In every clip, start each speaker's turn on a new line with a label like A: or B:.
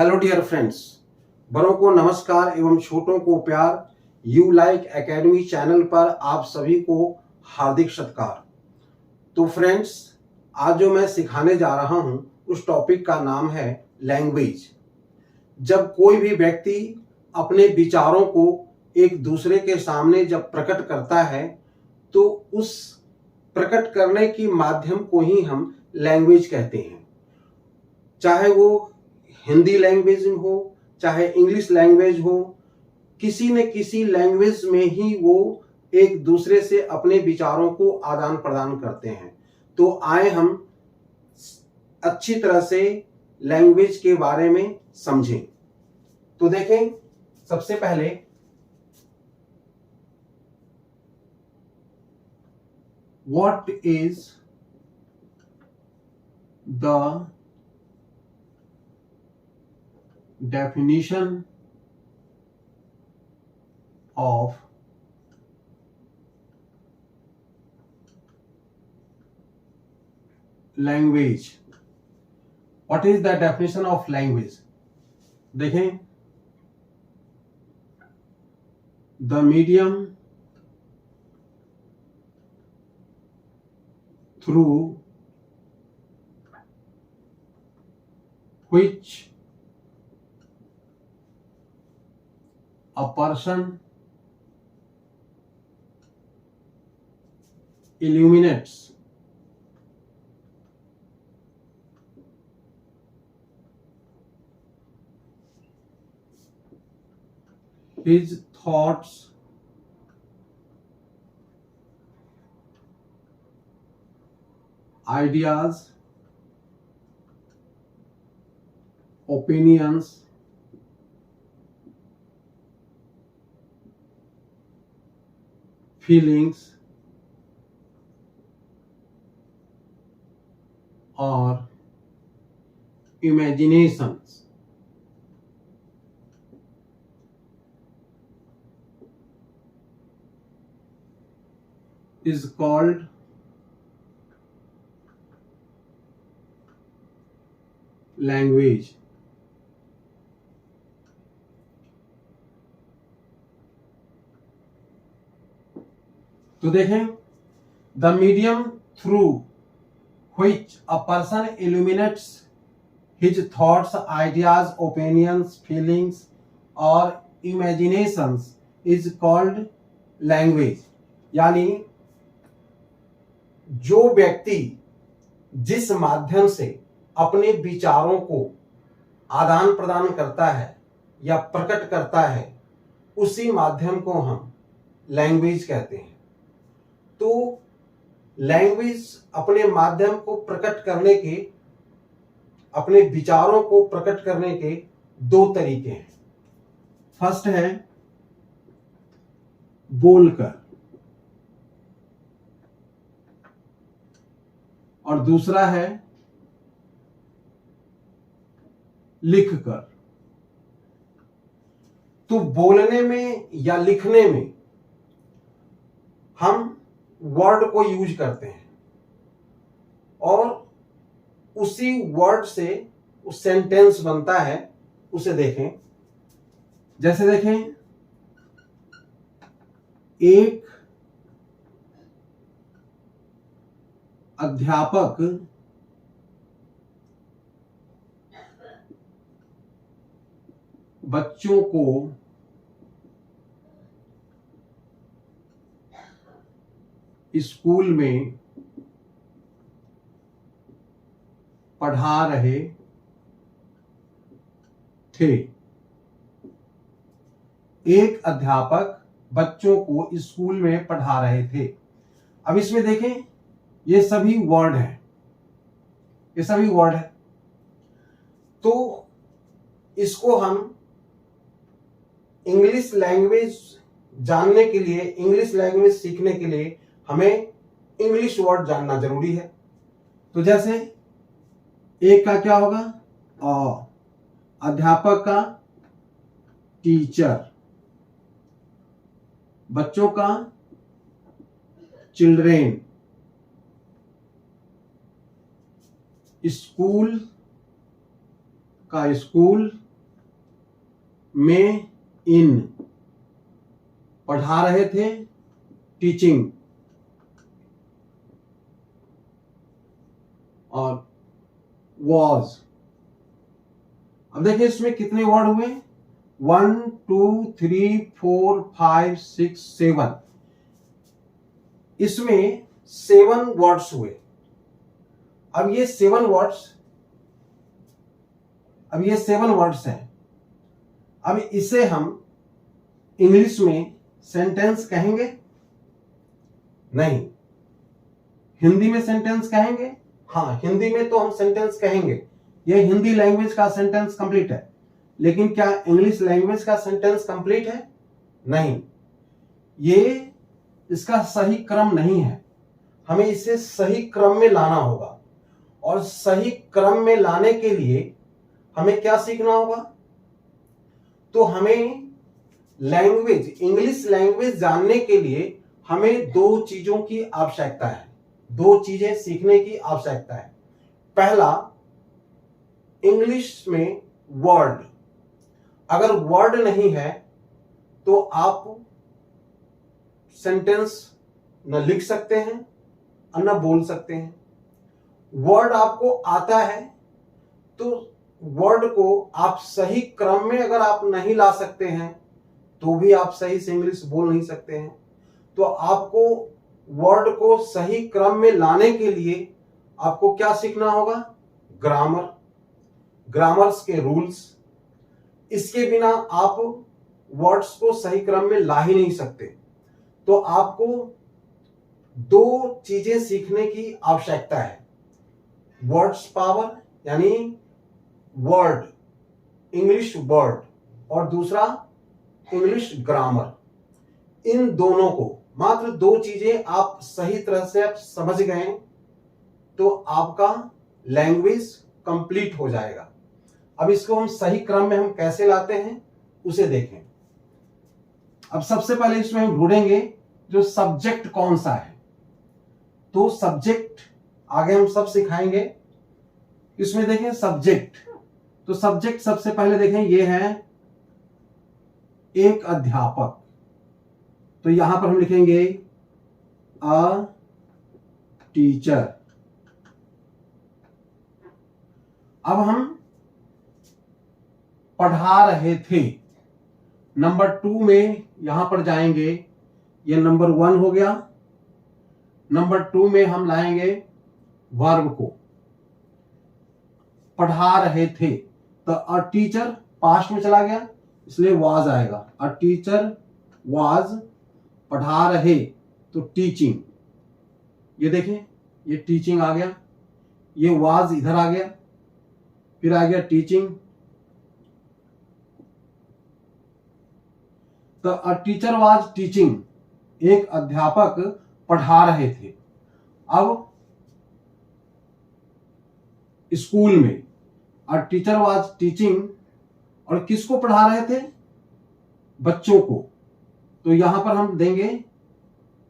A: Hello dear friends, बड़ों को नमस्कार एवं छोटों को प्यार। यू लाइक एकेडमी चैनल पर आप सभी को हार्दिक सत्कार। तो फ्रेंड्स, आज जो मैं सिखाने जा रहा हूं उस टॉपिक का नाम है लैंग्वेज। जब कोई भी व्यक्ति अपने विचारों को एक दूसरे के सामने जब प्रकट करता है तो उस प्रकट करने की माध्यम को ही हम लैंग्वेज कहते हैं। चाहे वो हिंदी लैंग्वेज हो, चाहे इंग्लिश लैंग्वेज हो, किसी न किसी लैंग्वेज में ही वो एक दूसरे से अपने विचारों को आदान प्रदान करते हैं। तो आए हम अच्छी तरह से लैंग्वेज के बारे में समझें। तो देखें, सबसे पहले what is the definition of language? What is the definition of language? देखें, the medium through which a person illuminates his thoughts, ideas, opinions, feelings or imaginations is called language. तो देखें, the medium through which a person illuminates his thoughts, ideas, opinions, feelings or imaginations is called language। यानी जो व्यक्ति जिस माध्यम से अपने विचारों को आदान प्रदान करता है या प्रकट करता है, उसी माध्यम को हम लैंग्वेज कहते हैं। तो लैंग्वेज अपने माध्यम को प्रकट करने के, अपने विचारों को प्रकट करने के दो तरीके हैं। फर्स्ट है बोलकर और दूसरा है लिखकर। तो बोलने में या लिखने में हम वर्ड को यूज करते हैं और उसी वर्ड से उस सेंटेंस बनता है, उसे देखें। जैसे देखें, एक अध्यापक बच्चों को स्कूल में पढ़ा रहे थे। एक अध्यापक बच्चों को स्कूल में पढ़ा रहे थे। अब इसमें देखें, ये सभी वर्ड हैं, ये सभी वर्ड हैं। तो इसको हम इंग्लिश लैंग्वेज जानने के लिए, इंग्लिश लैंग्वेज सीखने के लिए हमें इंग्लिश वर्ड जानना जरूरी है। तो जैसे एक का क्या होगा, अध्यापक का टीचर, बच्चों का चिल्ड्रेन, स्कूल का स्कूल, में इन पढ़ा रहे थे, टीचिंग, और वॉज। अब देखिए इसमें कितने वर्ड हुए, 1 2 3 4 5 6 7, इसमें 7 वर्ड्स हुए। अब ये 7 वर्ड्स हैं। अब इसे हम इंग्लिश में सेंटेंस कहेंगे? नहीं। हिंदी में सेंटेंस कहेंगे? हाँ, हिंदी में तो हम सेंटेंस कहेंगे, यह हिंदी लैंग्वेज का सेंटेंस कंप्लीट है। लेकिन क्या इंग्लिश लैंग्वेज का सेंटेंस कंप्लीट है? नहीं, ये इसका सही क्रम नहीं है। हमें इसे सही क्रम में लाना होगा, और सही क्रम में लाने के लिए हमें क्या सीखना होगा? तो हमें लैंग्वेज, इंग्लिश लैंग्वेज जानने के लिए हमें 2 चीजों की आवश्यकता है, 2 चीजें सीखने की आवश्यकता है। पहला, इंग्लिश में वर्ड। अगर वर्ड नहीं है तो आप सेंटेंस न लिख सकते हैं और न बोल सकते हैं। वर्ड आपको आता है तो वर्ड को आप सही क्रम में अगर आप नहीं ला सकते हैं तो भी आप सही से इंग्लिश बोल नहीं सकते हैं। तो आपको वर्ड को सही क्रम में लाने के लिए आपको क्या सीखना होगा? ग्रामर, ग्रामर्स के रूल्स। इसके बिना आप वर्ड्स को सही क्रम में ला ही नहीं सकते। तो आपको 2 चीजें सीखने की आवश्यकता है, वर्ड्स पावर यानी वर्ड, इंग्लिश वर्ड, और दूसरा इंग्लिश ग्रामर। इन दोनों को, मात्र 2 चीजें आप सही तरह से आप समझ गए तो आपका लैंग्वेज कंप्लीट हो जाएगा। अब इसको हम सही क्रम में हम कैसे लाते हैं उसे देखें। अब सबसे पहले इसमें हम ढूंढेंगे जो सब्जेक्ट कौन सा है। तो सब्जेक्ट आगे हम सब सिखाएंगे। इसमें देखें सब्जेक्ट, तो सब्जेक्ट सबसे पहले देखें ये है एक अध्यापक। तो यहां पर हम लिखेंगे अ टीचर। अब हम पढ़ा रहे थे, नंबर 2 में यहां पर जाएंगे, ये नंबर 1 हो गया। नंबर 2 में हम लाएंगे वर्ब को, पढ़ा रहे थे, तो अ टीचर पास्ट में चला गया इसलिए वाज आएगा। अ टीचर वाज, पढ़ा रहे तो टीचिंग, ये देखें ये टीचिंग आ गया, ये वाज इधर आ गया, फिर आ गया टीचिंग। तो अ टीचर वाज टीचिंग, एक अध्यापक पढ़ा रहे थे। अब स्कूल में अ टीचर वाज टीचिंग, और किसको पढ़ा रहे थे? बच्चों को। तो यहां पर हम देंगे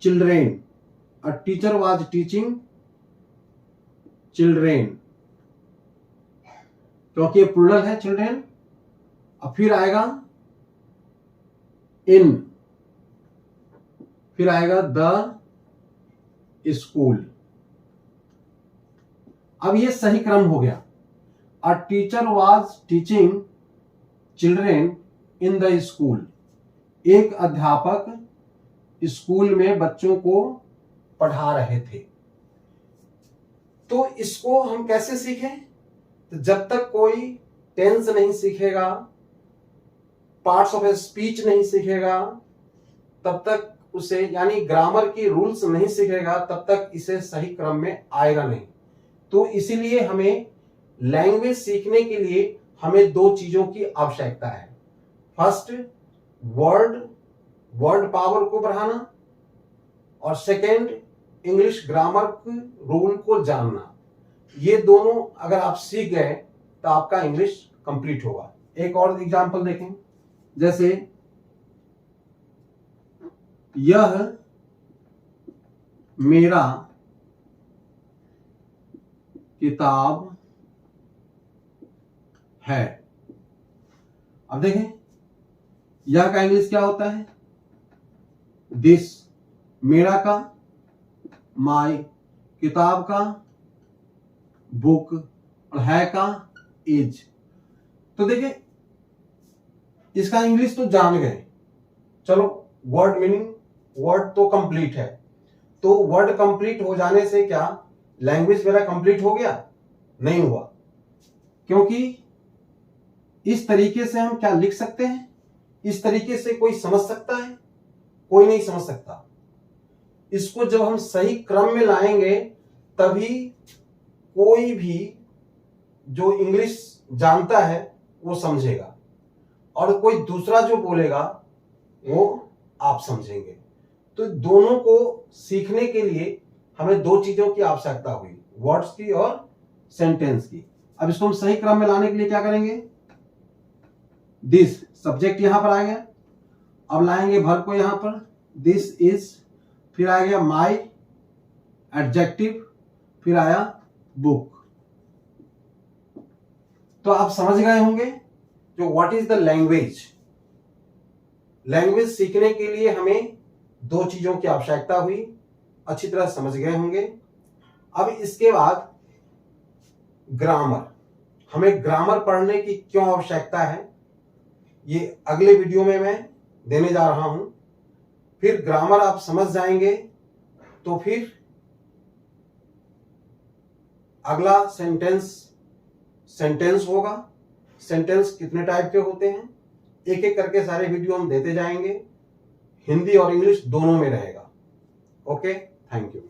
A: children. A teacher was teaching children, क्योंकि ये प्लूरल है चिल्ड्रेन। अब फिर आएगा इन, फिर आएगा द स्कूल। अब ये सही क्रम हो गया। A teacher was teaching children in the school, एक अध्यापक स्कूल में बच्चों को पढ़ा रहे थे। तो इसको हम कैसे सीखें? तो जब तक कोई टेंस नहीं सीखेगा, पार्ट्स ऑफ स्पीच नहीं सीखेगा, तब तक उसे, यानी ग्रामर की रूल्स नहीं सीखेगा, तब तक इसे सही क्रम में आएगा नहीं। तो इसीलिए हमें लैंग्वेज सीखने के लिए हमें 2 चीजों की आवश्यकता है। फर्स्ट, वर्ड पावर को बढ़ाना, और सेकेंड, इंग्लिश ग्रामर के रूल को जानना। ये दोनों अगर आप सीख गए तो आपका इंग्लिश कंप्लीट होगा। एक और एग्जांपल देखें, जैसे यह मेरा किताब है। अब देखें यह का इंग्लिश क्या होता है? दिस, मेरा का, माय, किताब का, बुक, और है का, इज। तो देखिए इसका इंग्लिश तो जान गए, चलो वर्ड मीनिंग, वर्ड तो कंप्लीट है। तो वर्ड कंप्लीट हो जाने से क्या लैंग्वेज मेरा कंप्लीट हो गया? नहीं हुआ, क्योंकि इस तरीके से हम क्या लिख सकते हैं? इस तरीके से कोई समझ सकता है? कोई नहीं समझ सकता। इसको जब हम सही क्रम में लाएंगे तभी कोई भी जो इंग्लिश जानता है वो समझेगा, और कोई दूसरा जो बोलेगा वो आप समझेंगे। तो दोनों को सीखने के लिए हमें दो चीजों की आवश्यकता हुई, वर्ड्स की और सेंटेंस की। अब इसको हम सही क्रम में लाने के लिए क्या करेंगे? दिस सब्जेक्ट यहां पर आ गया, अब लाएंगे वर्ब को यहां पर, दिस इज, फिर आ गया माई एडजेक्टिव, फिर आया बुक। तो आप समझ गए होंगे जो what is the language. Language सीखने के लिए हमें दो चीजों की आवश्यकता हुई, अच्छी तरह समझ गए होंगे। अब इसके बाद ग्रामर, हमें ग्रामर पढ़ने की क्यों आवश्यकता है ये अगले वीडियो में मैं देने जा रहा हूं। फिर ग्रामर आप समझ जाएंगे तो फिर अगला सेंटेंस होगा। सेंटेंस कितने टाइप के होते हैं एक एक करके सारे वीडियो हम देते जाएंगे, हिंदी और इंग्लिश दोनों में रहेगा। Okay, thank you.